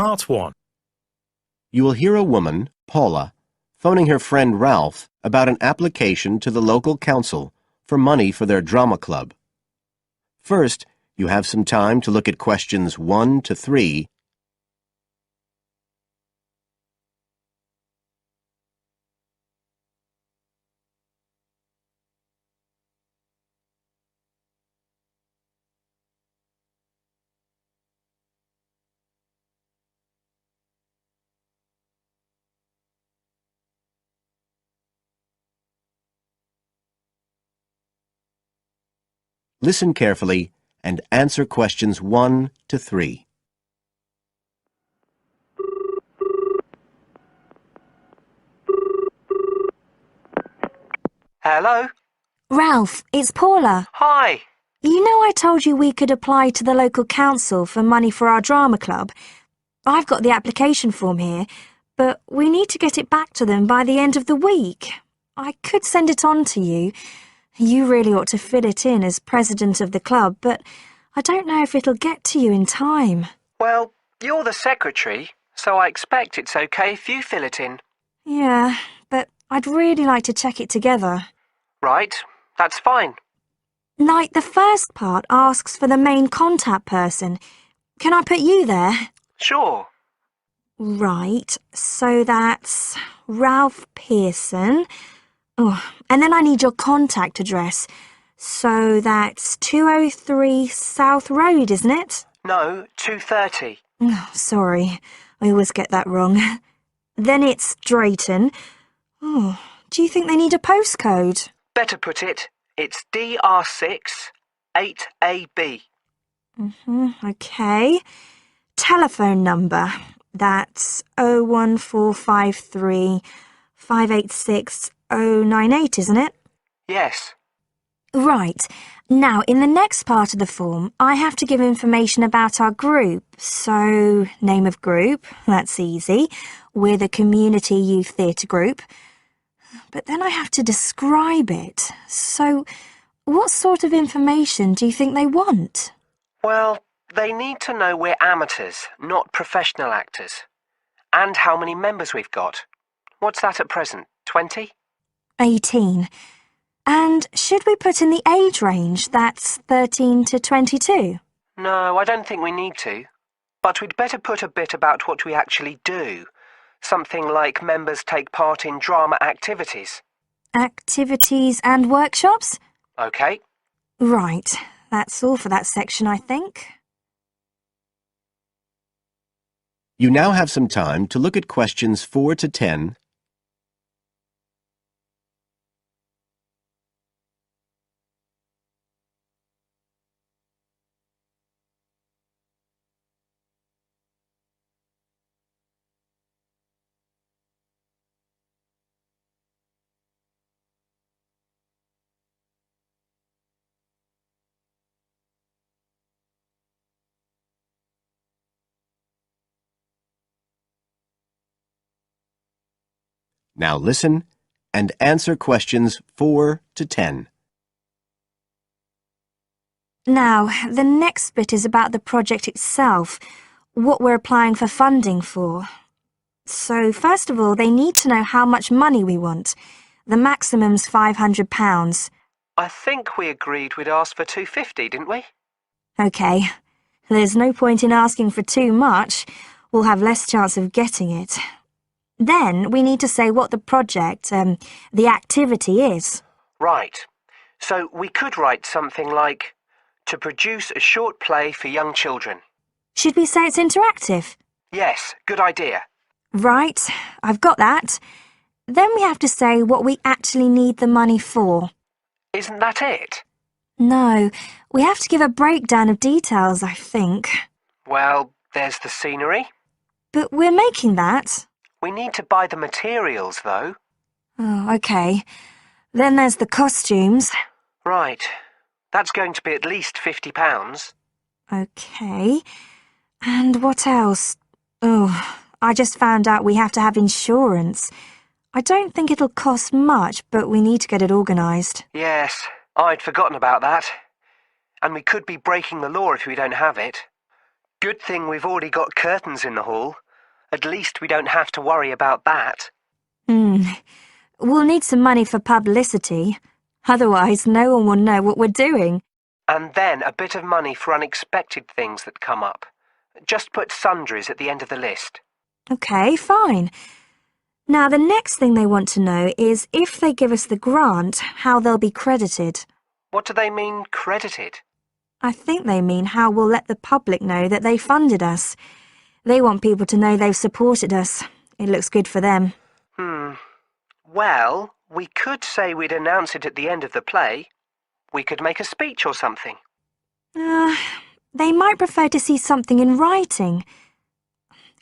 Part 1. You will hear a woman, Paula, phoning her friend Ralph about an application to the local council for money for their drama club. First, you have some time to look at questions 1 to 3. Listen carefully and answer questions 1 to 3. Hello? Ralph, it's Paula. Hi. You know I told you we could apply to the local council for money for our drama club? I've got the application form here, but we need to get it back to them by the end of the week. I could send it on to you. You really ought to fill it in as president of the club, but I don't know if it'll get to you in time. Well, you're the secretary, so I expect it's okay if you fill it in. Yeah, but I'd really like to check it together. Right, that's fine. Like, the first part asks for the main contact person. Can I put you there? Sure. Right, so that's Ralph Pearson. Oh, and then I need your contact address. So that's 203 South Road, isn't it? No, 2:30. Oh, sorry, I always get that wrong. Then it's Drayton. Oh, do you think they need a postcode? Better put it, it's DR6 8AB. Okay. Telephone number. That's 01453 586 098, isn't it? Yes. Right. Now, in the next part of the form, I have to give information about our group. So, name of group, that's easy. We're the Community Youth Theatre Group. But then I have to describe it. So, what sort of information do you think they want? Well, they need to know we're amateurs, not professional actors. And how many members we've got. What's that at present, 20? 18. And should we put in the age range? That's 13 to 22? No, I don't think we need to. But we'd better put a bit about what we actually do. Something like members take part in drama activities. Activities and workshops? OK. Right. That's all for that section, I think. You now have some time to look at questions 4 to 10. Now listen and answer questions 4 to 10. Now, the next bit is about the project itself, what we're applying for funding for. So, first of all, they need to know how much money we want. The maximum's £500. I think we agreed we'd ask for 250, didn't we? OK. There's no point in asking for too much. We'll have less chance of getting it. Then we need to say what the project, the activity is. Right. So we could write something like, to produce a short play for young children. Should we say it's interactive? Yes, good idea. Right, I've got that. Then we have to say what we actually need the money for. Isn't that it? No, we have to give a breakdown of details, I think. Well, there's the scenery. But we're making that. We need to buy the materials, though. Oh, OK. Then there's the costumes. Right. That's going to be at least £50. OK. And what else? Oh, I just found out we have to have insurance. I don't think it'll cost much, but we need to get it organised. Yes, I'd forgotten about that. And we could be breaking the law if we don't have it. Good thing we've already got curtains in the hall. At least we don't have to worry about that. We'll need some money for publicity. Otherwise, no one will know what we're doing. And then a bit of money for unexpected things that come up. Just put sundries at the end of the list. OK, fine. Now, the next thing they want to know is if they give us the grant, how they'll be credited. What do they mean, credited? I think they mean how we'll let the public know that they funded us. They want people to know they've supported us. It looks good for them. Well, we could say we'd announce it at the end of the play. We could make a speech or something. They might prefer to see something in writing.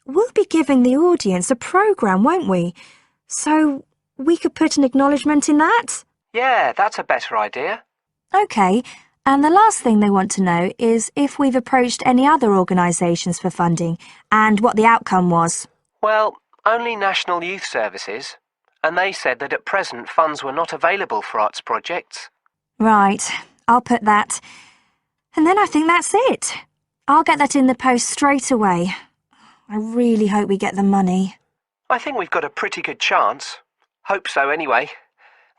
We'll be giving the audience a programme, won't we? So we could put an acknowledgement in that? Yeah, that's a better idea. OK, and the last thing they want to know is if we've approached any other organisations for funding and what the outcome was. Well, only National Youth Services, and they said that at present funds were not available for arts projects. Right, I'll put that. And then I think that's it. I'll get that in the post straight away. I really hope we get the money. I think we've got a pretty good chance. Hope so anyway.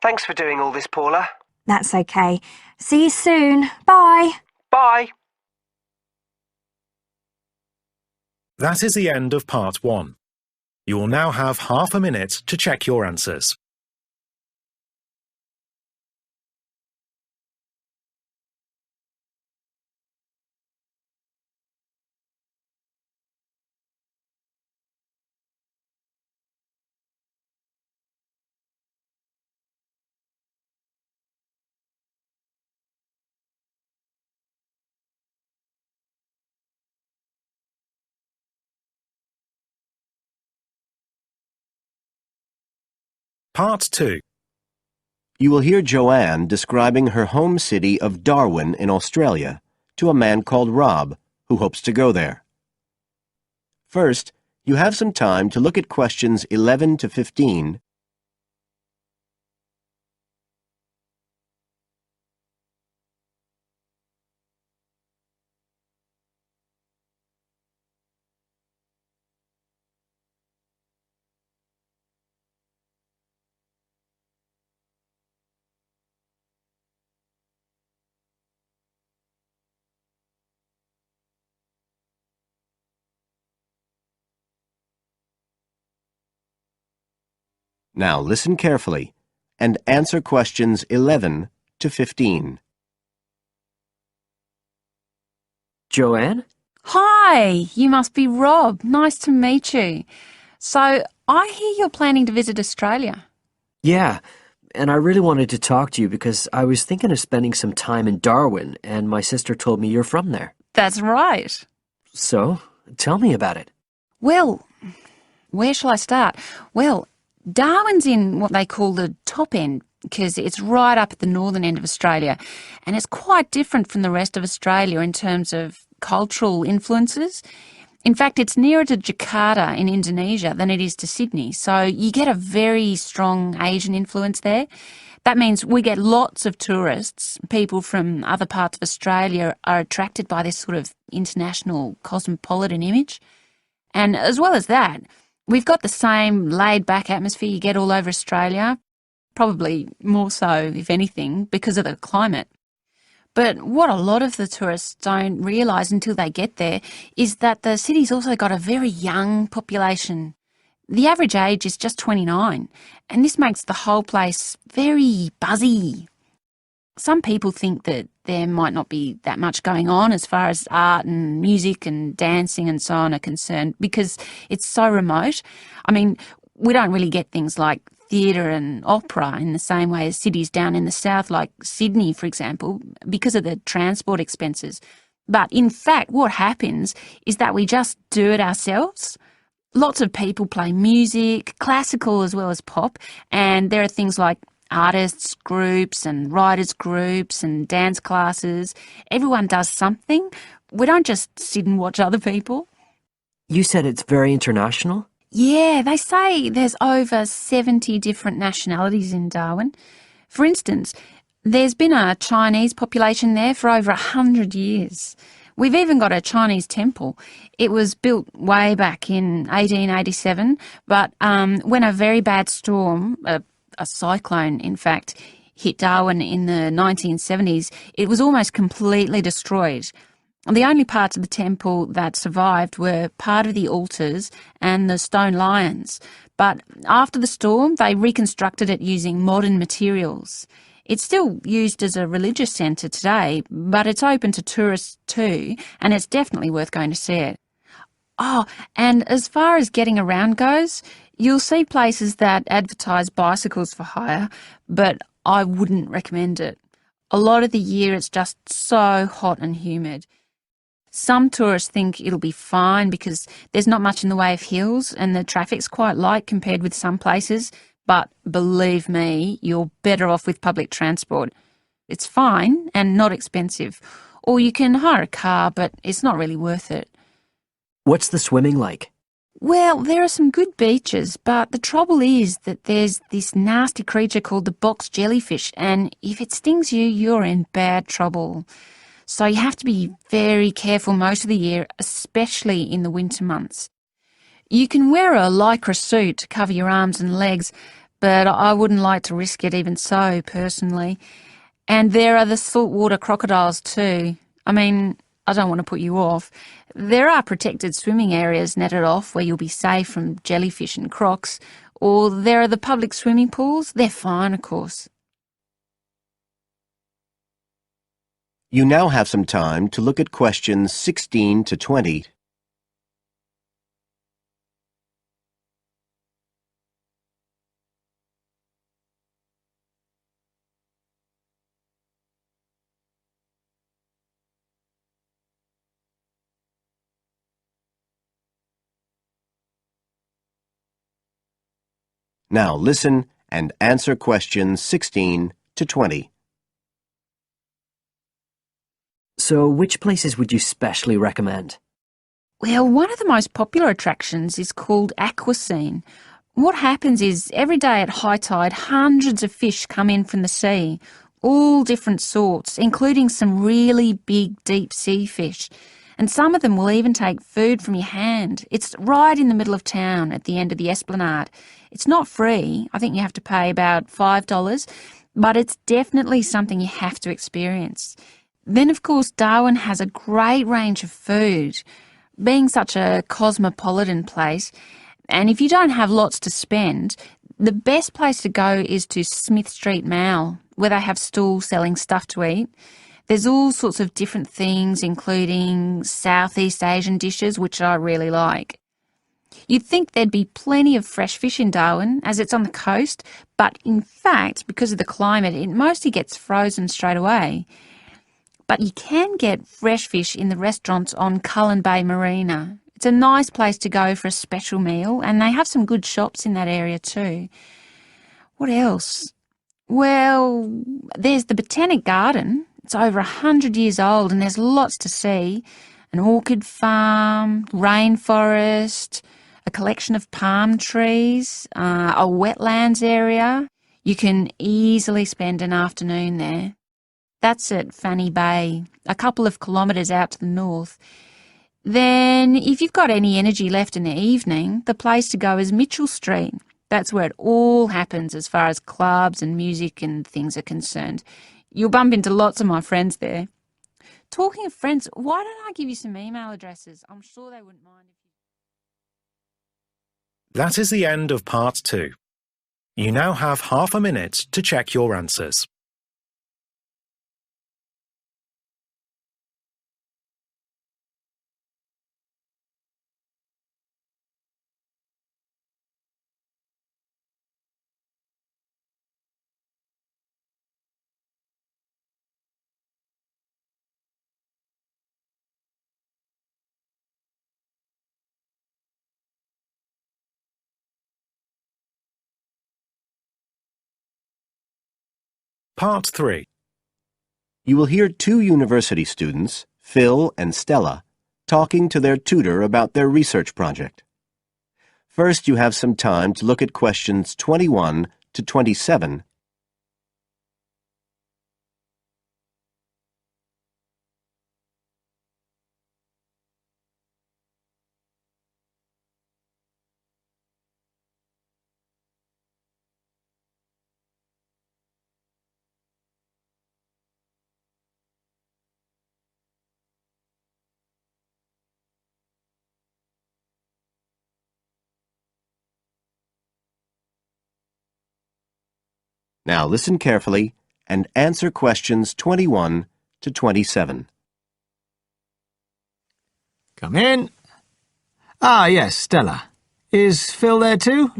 Thanks for doing all this, Paula. That's OK. See you soon. Bye. Bye. That is the end of part 1. You will now have half a minute to check your answers. Part 2. You will hear Joanne describing her home city of Darwin in Australia to a man called Rob, who hopes to go there. First, you have some time to look at questions 11 to 15. Now listen carefully and answer questions 11 to 15. Joanne? Hi, you must be Rob. Nice to meet you. So, I hear you're planning to visit Australia. Yeah, and I really wanted to talk to you because I was thinking of spending some time in Darwin, and my sister told me you're from there. That's right. So, tell me about it. Well, where shall I start? Well, Darwin's in what they call the top end because it's right up at the northern end of Australia, and it's quite different from the rest of Australia in terms of cultural influences. In fact, it's nearer to Jakarta in Indonesia than it is to Sydney, so you get a very strong Asian influence there. That means we get lots of tourists. People from other parts of Australia are attracted by this sort of international cosmopolitan image. And as well as that, we've got the same laid-back atmosphere you get all over Australia, probably more so, if anything, because of the climate. But what a lot of the tourists don't realise until they get there is that the city's also got a very young population. The average age is just 29, and this makes the whole place very buzzy. Some people think that there might not be that much going on as far as art and music and dancing and so on are concerned because it's so remote. I mean, we don't really get things like theatre and opera in the same way as cities down in the south like Sydney, for example, because of the transport expenses. But in fact, what happens is that we just do it ourselves. Lots of people play music, classical as well as pop, and there are things like artists groups and writers groups and dance classes. Everyone does something. We don't just sit and watch other people. You said it's very international? Yeah, they say there's over 70 different nationalities in Darwin. For instance, there's been a Chinese population there for over 100 years. We've even got a Chinese temple. It was built way back in 1887, but when a very bad storm, a cyclone in fact, hit Darwin in the 1970s, it was almost completely destroyed. The only parts of the temple that survived were part of the altars and the stone lions. But after the storm, they reconstructed it using modern materials. It's still used as a religious centre today, but it's open to tourists too, and it's definitely worth going to see it. Oh, and as far as getting around goes, you'll see places that advertise bicycles for hire, but I wouldn't recommend it. A lot of the year it's just so hot and humid. Some tourists think it'll be fine because there's not much in the way of hills and the traffic's quite light compared with some places, but believe me, you're better off with public transport. It's fine and not expensive. Or you can hire a car, but it's not really worth it. What's the swimming like? Well, there are some good beaches, but the trouble is that there's this nasty creature called the box jellyfish, and if it stings you, you're in bad trouble. So you have to be very careful most of the year, especially in the winter months. You can wear a lycra suit to cover your arms and legs, but I wouldn't like to risk it even so, personally. And there are the saltwater crocodiles too. I mean, I don't want to put you off. There are protected swimming areas netted off where you'll be safe from jellyfish and crocs, or there are the public swimming pools. They're fine, of course. You now have some time to look at questions 16 to 20. Now listen and answer questions 16 to 20. So which places would you specially recommend? Well, one of the most popular attractions is called Aquascene. What happens is every day at high tide, hundreds of fish come in from the sea, all different sorts, including some really big deep sea fish. And some of them will even take food from your hand. It's right in the middle of town at the end of the esplanade. It's not free. I think you have to pay about $5, but it's definitely something you have to experience. Then, of course, Darwin has a great range of food, being such a cosmopolitan place. And if you don't have lots to spend, the best place to go is to Smith Street Mall, where they have stalls selling stuff to eat. There's all sorts of different things, including Southeast Asian dishes, which I really like. You'd think there'd be plenty of fresh fish in Darwin, as it's on the coast, but in fact, because of the climate, it mostly gets frozen straight away. But you can get fresh fish in the restaurants on Cullen Bay Marina. It's a nice place to go for a special meal, and they have some good shops in that area too. What else? Well, there's the Botanic Garden. It's over 100 years old and there's lots to see. An orchid farm, rainforest, a collection of palm trees, a wetlands area. You can easily spend an afternoon there. That's at Fanny Bay, a couple of kilometres out to the north. Then, if you've got any energy left in the evening, the place to go is Mitchell Street. That's where it all happens as far as clubs and music and things are concerned. You'll bump into lots of my friends there. Talking of friends, why don't I give you some email addresses? I'm sure they wouldn't mind if you... That is the end of part 2. You now have half a minute to check your answers. Part 3. You will hear 2 university students, Phil and Stella, talking to their tutor about their research project. First, you have some time to look at questions 21 to 27. Now listen carefully and answer questions 21 to 27. Come in. Ah, yes, Stella. Is Phil there too?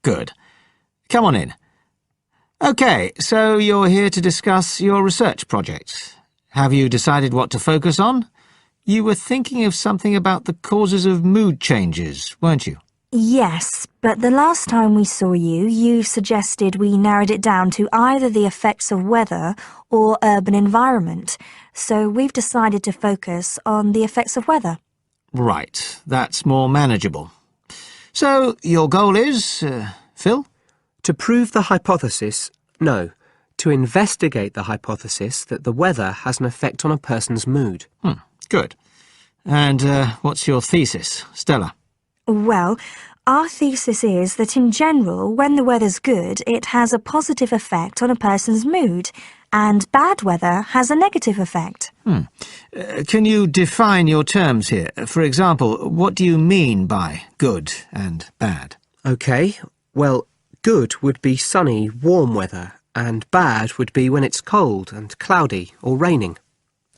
Good. Come on in. OK, so you're here to discuss your research project. Have you decided what to focus on? You were thinking of something about the causes of mood changes, weren't you? Yes, but the last time we saw you, you suggested we narrowed it down to either the effects of weather or urban environment. So we've decided to focus on the effects of weather. Right, that's more manageable. So, your goal is, Phil? To prove the hypothesis, no. To investigate the hypothesis that the weather has an effect on a person's mood. Good. And what's your thesis, Stella? Well, our thesis is that in general, when the weather's good, it has a positive effect on a person's mood, and bad weather has a negative effect. Can you define your terms here? For example, what do you mean by good and bad? OK, well, good would be sunny, warm weather, and bad would be when it's cold and cloudy or raining.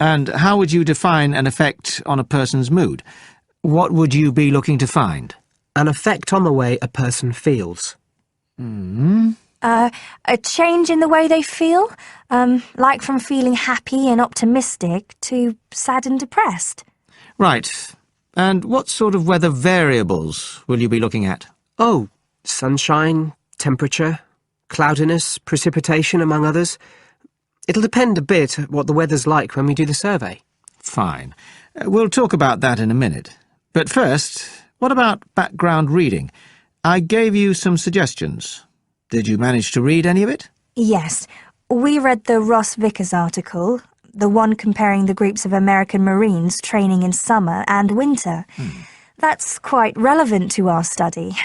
And how would you define an effect on a person's mood? What would you be looking to find? An effect on the way a person feels. A change in the way they feel, like from feeling happy and optimistic to sad and depressed. Right. And what sort of weather variables will you be looking at? Oh, sunshine, temperature, cloudiness, precipitation, among others. It'll depend a bit what the weather's like when we do the survey. Fine. We'll talk about that in a minute. But first, what about background reading? I gave you some suggestions. Did you manage to read any of it? Yes, we read the Ross Vickers article, the one comparing the groups of American Marines training in summer and winter. That's quite relevant to our study.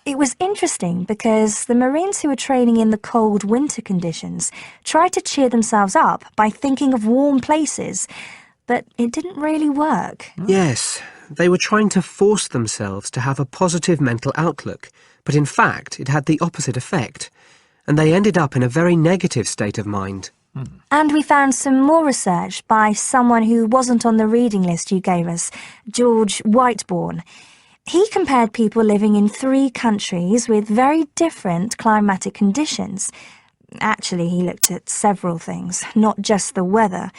It was interesting because the Marines who were training in the cold winter conditions tried to cheer themselves up by thinking of warm places, but it didn't really work. Yes, they were trying to force themselves to have a positive mental outlook, but in fact it had the opposite effect, and they ended up in a very negative state of mind. And we found some more research by someone who wasn't on the reading list you gave us, George Whiteborn. He compared people living in 3 countries with very different climatic conditions. Actually, he looked at several things, not just the weather.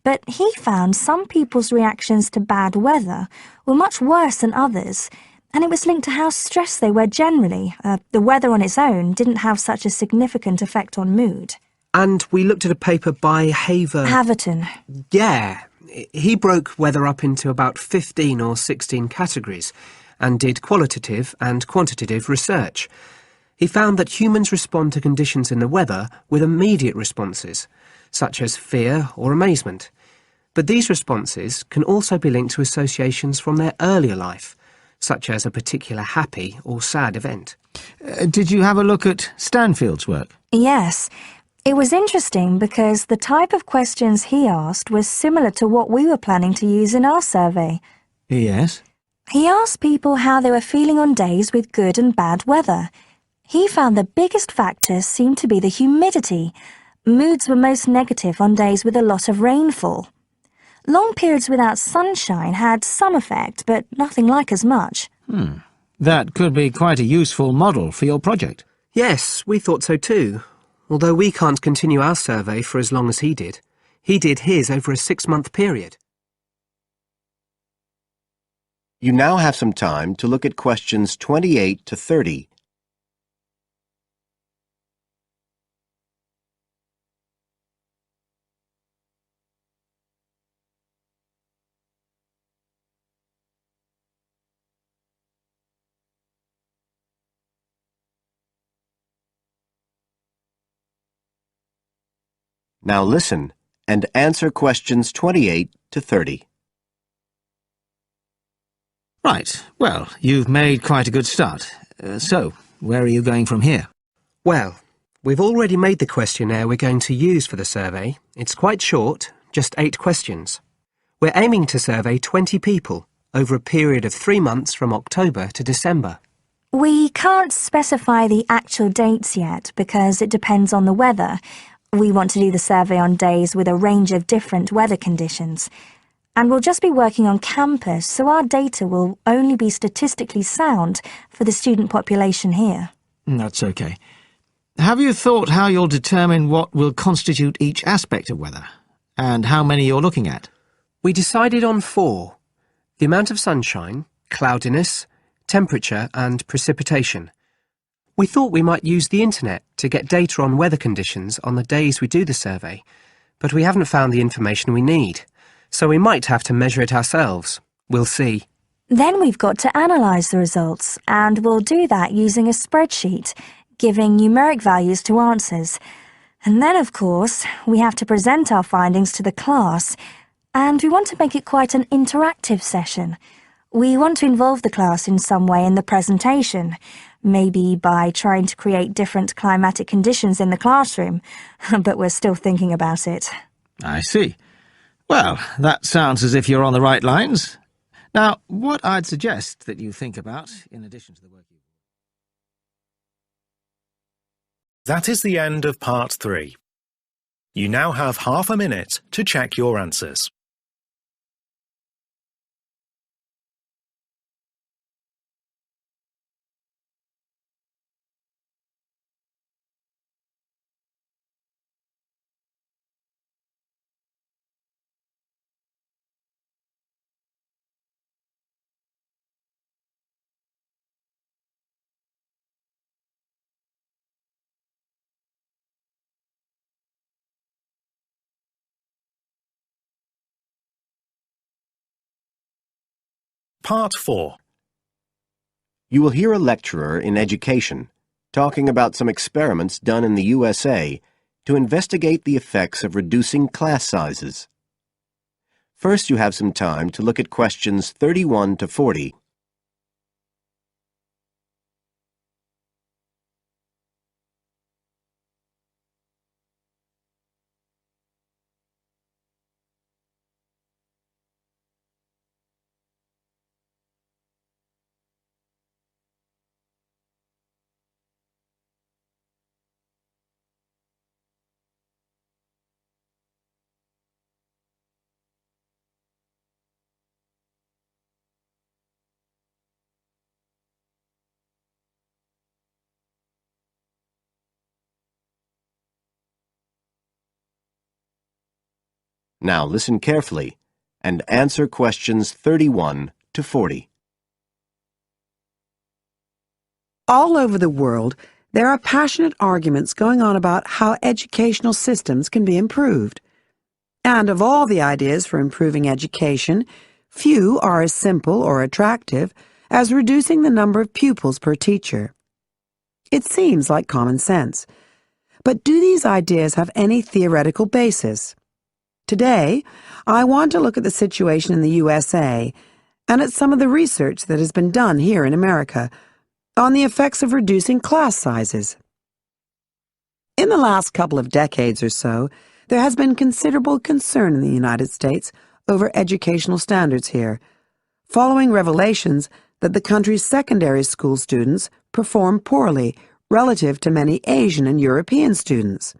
But he found some people's reactions to bad weather were much worse than others, and it was linked to how stressed they were generally. The weather on its own didn't have such a significant effect on mood. And we looked at a paper by Haverton. Yeah, he broke weather up into about 15 or 16 categories and did qualitative and quantitative research. He found that humans respond to conditions in the weather with immediate responses, such as fear or amazement. But these responses can also be linked to associations from their earlier life, such as a particular happy or sad event. Did you have a look at Stanfield's work? Yes. It was interesting because the type of questions he asked was similar to what we were planning to use in our survey. Yes. He asked people how they were feeling on days with good and bad weather. He found the biggest factors seemed to be the humidity. Moods were most negative on days with a lot of rainfall. Long periods without sunshine had some effect, but nothing like as much. That could be quite a useful model for your project. Yes, we thought so too. Although we can't continue our survey for as long as he did. He did his over a 6-month period. You now have some time to look at questions 28 to 30. Now listen and answer questions 28 to 30. Right. Well, you've made quite a good start. So, where are you going from here? Well, we've already made the questionnaire we're going to use for the survey. It's quite short, just 8 questions. We're aiming to survey 20 people over a period of 3 months from October to December. We can't specify the actual dates yet because it depends on the weather. We want to do the survey on days with a range of different weather conditions. And we'll just be working on campus, so our data will only be statistically sound for the student population here. That's okay. Have you thought how you'll determine what will constitute each aspect of weather, and how many you're looking at? We decided on 4. The amount of sunshine, cloudiness, temperature and precipitation. We thought we might use the internet to get data on weather conditions on the days we do the survey, but we haven't found the information we need, so we might have to measure it ourselves. We'll see. Then we've got to analyse the results, and we'll do that using a spreadsheet, giving numeric values to answers. And then, of course, we have to present our findings to the class, and we want to make it quite an interactive session. We want to involve the class in some way in the presentation, maybe by trying to create different climatic conditions in the classroom, but we're still thinking about it. I see. Well, that sounds as if you're on the right lines. Now, what I'd suggest that you think about, in addition to the work you... That is the end of part 3. You now have half a minute to check your answers. Part 4. You will hear a lecturer in education talking about some experiments done in the USA to investigate the effects of reducing class sizes. First, you have some time to look at questions 31 to 40. Now listen carefully and answer questions 31 to 40. All over the world, there are passionate arguments going on about how educational systems can be improved. And of all the ideas for improving education, few are as simple or attractive as reducing the number of pupils per teacher. It seems like common sense. But do these ideas have any theoretical basis? Today, I want to look at the situation in the USA and at some of the research that has been done here in America on the effects of reducing class sizes. In the last couple of decades or so, there has been considerable concern in the United States over educational standards here, following revelations that the country's secondary school students perform poorly relative to many Asian and European students.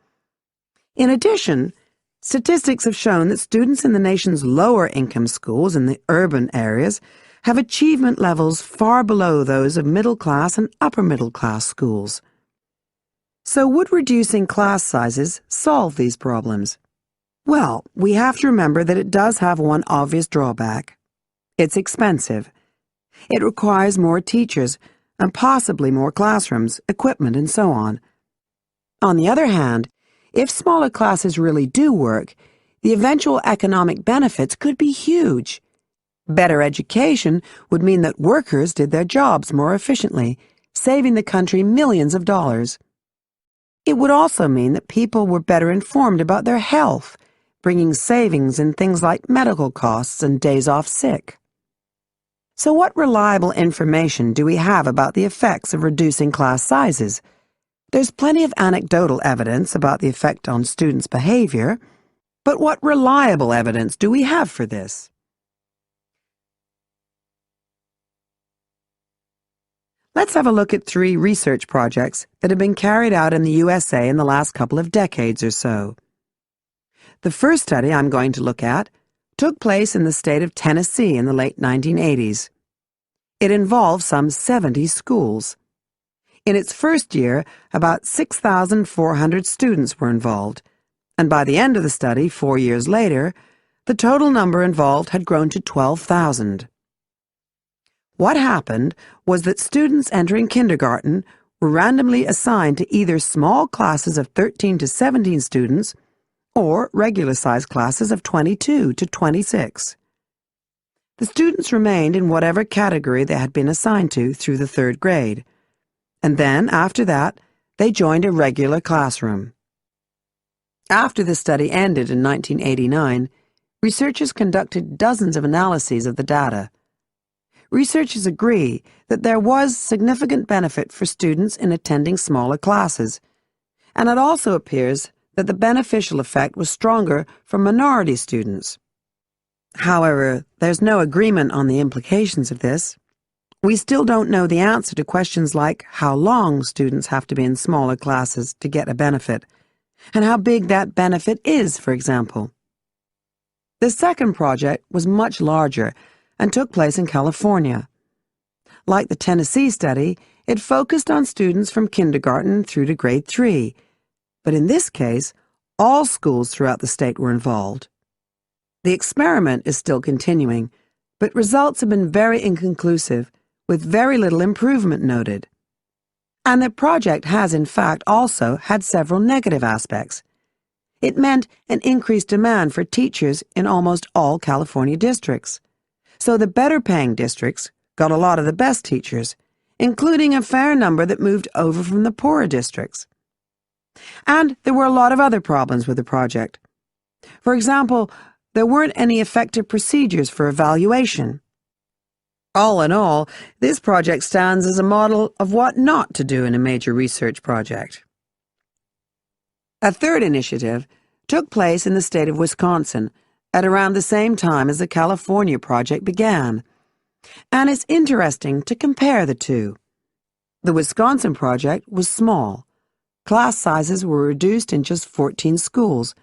In addition, statistics have shown that students in the nation's lower-income schools in the urban areas have achievement levels far below those of middle-class and upper-middle-class schools. So would reducing class sizes solve these problems? Well, we have to remember that it does have one obvious drawback. It's expensive. It requires more teachers and possibly more classrooms, equipment, and so on. On the other hand, if smaller classes really do work, the eventual economic benefits could be huge. Better education would mean that workers did their jobs more efficiently, saving the country millions of dollars. It would also mean that people were better informed about their health, bringing savings in things like medical costs and days off sick. So what reliable information do we have about the effects of reducing class sizes? There's plenty of anecdotal evidence about the effect on students' behavior, but what reliable evidence do we have for this? Let's have a look at 3 research projects that have been carried out in the USA in the last couple of decades or so. The first study I'm going to look at took place in the state of Tennessee in the late 1980s. It involved some 70 schools. In its first year, about 6,400 students were involved, and by the end of the study, 4 years later, the total number involved had grown to 12,000. What happened was that students entering kindergarten were randomly assigned to either small classes of 13 to 17 students or regular-sized classes of 22 to 26. The students remained in whatever category they had been assigned to through the 3rd grade, and then, after that, they joined a regular classroom. After the study ended in 1989, researchers conducted dozens of analyses of the data. Researchers agree that there was significant benefit for students in attending smaller classes, and it also appears that the beneficial effect was stronger for minority students. However, there's no agreement on the implications of this. We still don't know the answer to questions like how long students have to be in smaller classes to get a benefit, and how big that benefit is, for example. The second project was much larger and took place in California. Like the Tennessee study, it focused on students from kindergarten through to grade 3, but in this case, all schools throughout the state were involved. The experiment is still continuing, but results have been very inconclusive, with very little improvement noted. And the project has, in fact, also had several negative aspects. It meant an increased demand for teachers in almost all California districts. So the better-paying districts got a lot of the best teachers, including a fair number that moved over from the poorer districts. And there were a lot of other problems with the project. For example, there weren't any effective procedures for evaluation. All in all, this project stands as a model of what not to do in a major research project. A third initiative took place in the state of Wisconsin at around the same time as the California project began, and it's interesting to compare the two. The Wisconsin project was small. Class sizes were reduced in just 14 schools,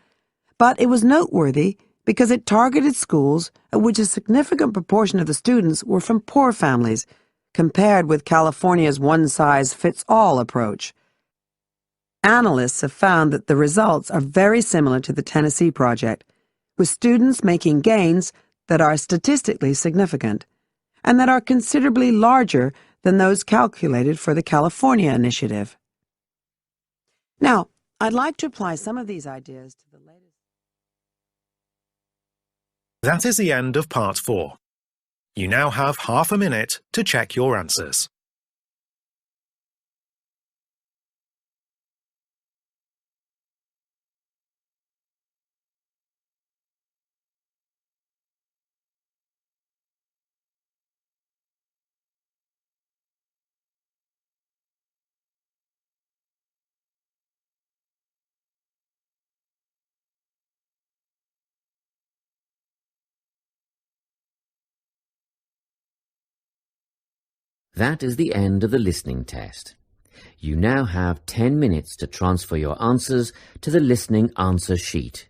but it was noteworthy because it targeted schools at which a significant proportion of the students were from poor families, compared with California's one-size-fits-all approach. Analysts have found that the results are very similar to the Tennessee project, with students making gains that are statistically significant, and that are considerably larger than those calculated for the California initiative. Now, I'd like to apply some of these ideas to the latest. That is the end of part 4. You now have half a minute to check your answers. That is the end of the listening test. You now have 10 minutes to transfer your answers to the listening answer sheet.